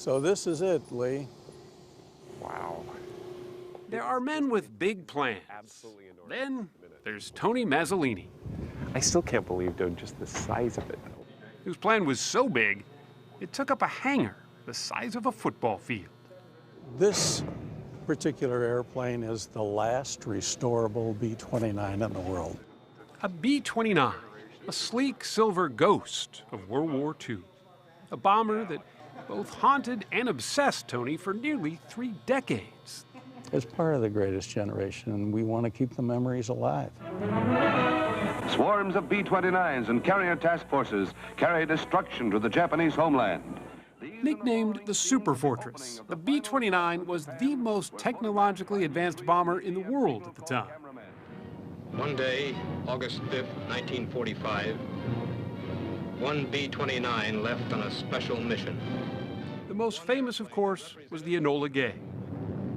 So this is it, Lee. Wow. There are men with big plans. Then there's Tony Mazzolini, I still can't believe, dude, just the size of it. whose plan was so big, it took up a hangar the size of a football field. This particular airplane is the last restorable B-29 in the world. A B-29, a sleek silver ghost of World War II. A bomber that both haunted and obsessed Tony for nearly 3 decades. It's part of the greatest generation, and we want to keep the memories alive. Swarms of B-29s and carrier task forces carry destruction to the Japanese homeland. Nicknamed the Super Fortress, the B-29 was the most technologically advanced bomber in the world at the time. One day, August 5th, 1945, one B-29 left on a special mission. The most famous, of course, was the Enola Gay,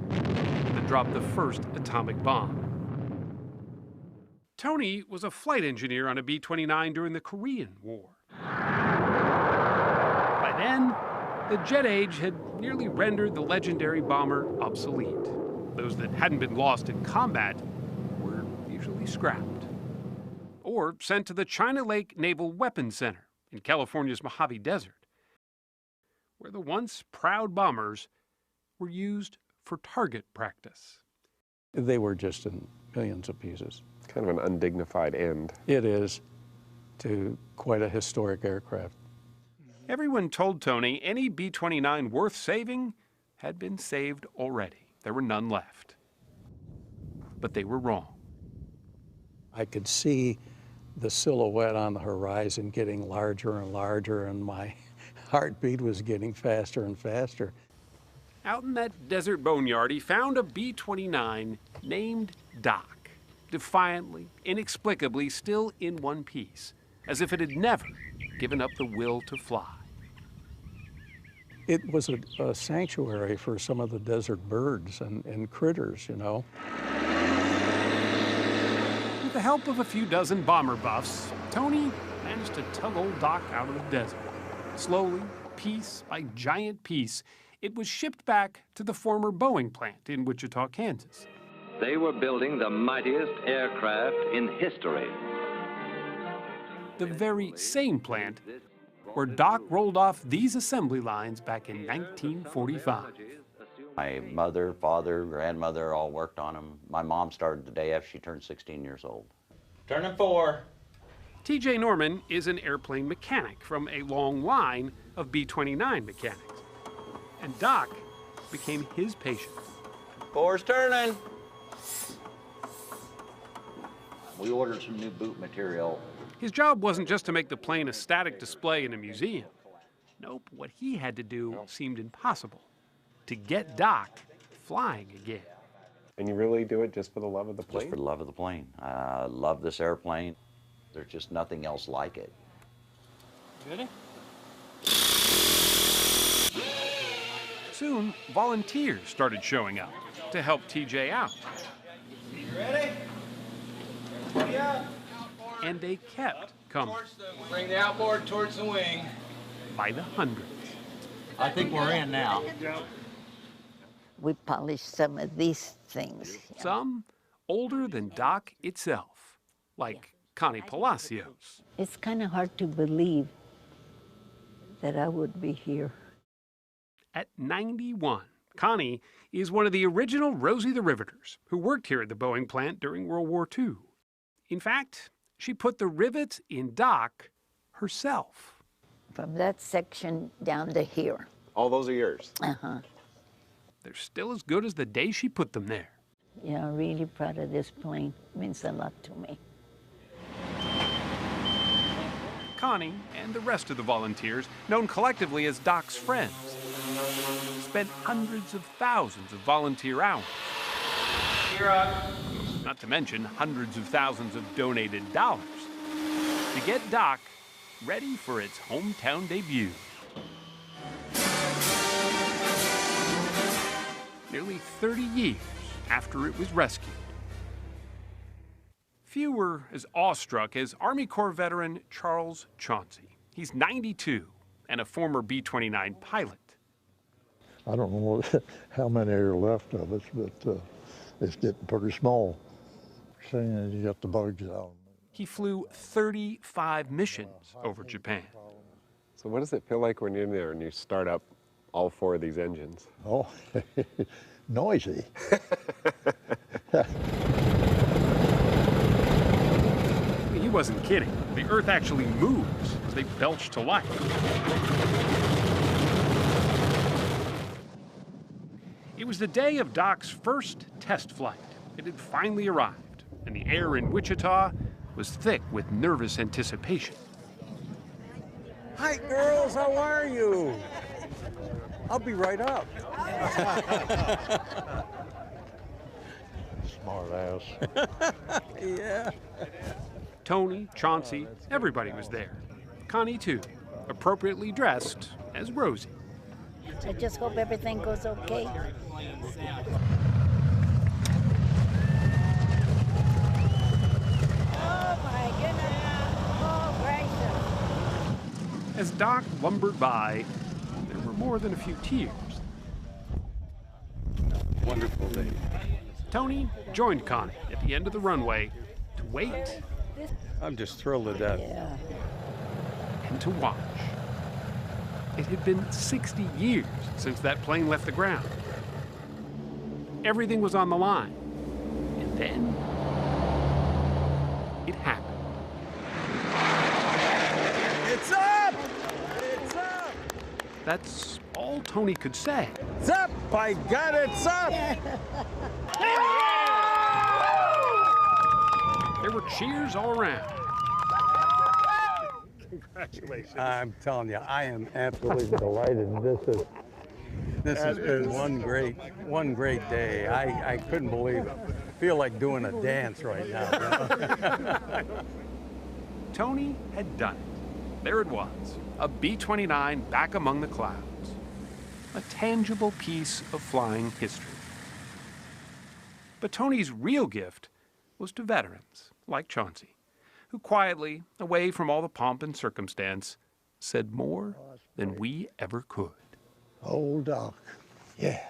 that dropped the first atomic bomb. Tony was a flight engineer on a B-29 during the Korean War. By then, the jet age had nearly rendered the legendary bomber obsolete. Those that hadn't been lost in combat were usually scrapped or sent to the China Lake Naval Weapons Center in California's Mojave Desert, where the once proud bombers were used for target practice. They were just in millions of pieces. Kind of an undignified end. It is to quite a historic aircraft. Everyone told Tony any B-29 worth saving had been saved already. There were none left. But they were wrong. I could see the silhouette on the horizon getting larger and larger, and my heartbeat was getting faster and faster. Out in that desert boneyard, he found a B-29 named Doc, defiantly, inexplicably still in one piece, as if it had never given up the will to fly. It was a sanctuary for some of the desert birds and critters, you know. With the help of a few dozen bomber buffs, Tony managed to tug old Doc out of the desert. Slowly, piece by giant piece, it was shipped back to the former Boeing plant in Wichita, Kansas. They were building the mightiest aircraft in history. The very same plant where Doc rolled off these assembly lines back in 1945. My mother, father, grandmother all worked on them. My mom started the day after she turned 16 years old. Turning 4. T.J. Norman is an airplane mechanic from a long line of B-29 mechanics. And Doc became his patient. 4's turning. We ordered some new boot material. His job wasn't just to make the plane a static display in a museum. Nope, what he had to do seemed impossible. To get Doc flying again. And you really do it just for the love of the plane? Just for the love of the plane. I love this airplane. There's just nothing else like it. Ready? Soon, volunteers started showing up to help TJ out. You ready? Everybody out. And they kept coming. Bring the outboard towards the wing. By the hundreds. I think we're in now. We polished some of these things. Some older than Doc itself, like Connie Palacios. It's kind of hard to believe that I would be here. At 91, Connie is one of the original Rosie The Riveters who worked here at the Boeing plant during World War II. In fact, she put the rivets in Doc herself. From that section down to here. All those are yours? Uh-huh. They're still as good as the day she put them there. Yeah, I'm really proud of this plane. It means a lot to me. Connie and the rest of the volunteers, known collectively as Doc's friends, spent hundreds of thousands of volunteer hours. You're up. Not to mention hundreds of thousands of donated dollars to get Doc ready for its hometown debut. Nearly 30 years after it was rescued. Few were as awestruck as Army Corps veteran Charles Chauncey. He's 92 and a former B-29 pilot. I don't know how many are left of us, but it's getting pretty small. Seeing as you got the bugs out. He flew 35 missions over Japan. So what does it feel like when you're in there and you start up all 4 of these engines? Oh, noisy. He wasn't kidding. The Earth actually moves as they belch to life. It was the day of Doc's first test flight. It had finally arrived, and the air in Wichita was thick with nervous anticipation. Hi, girls, how are you? I'll be right up. Smart ass. Yeah. Tony, Chauncey, everybody was there. Connie, too, appropriately dressed as Rosie. I just hope everything goes okay. Oh my goodness. Oh, gracious. As Doc lumbered by, there were more than a few tears. Wonderful day. Tony joined Connie at the end of the runway to wait I'm just thrilled to death. Yeah. and to watch. It had been 60 years since that plane left the ground. Everything was on the line. And then it happened. It's up! It's up! That's all Tony could say. It's up! By God, it's up! There were cheers all around. Congratulations. I'm telling you, I am absolutely delighted. This is one great day. I couldn't believe it. I feel like doing a dance right now. You know? Tony had done it. There it was, a B-29 back among the clouds. A tangible piece of flying history. But Tony's real gift was to veterans like Chauncey, who quietly, away from all the pomp and circumstance, said more than we ever could. Old Doc. Yeah.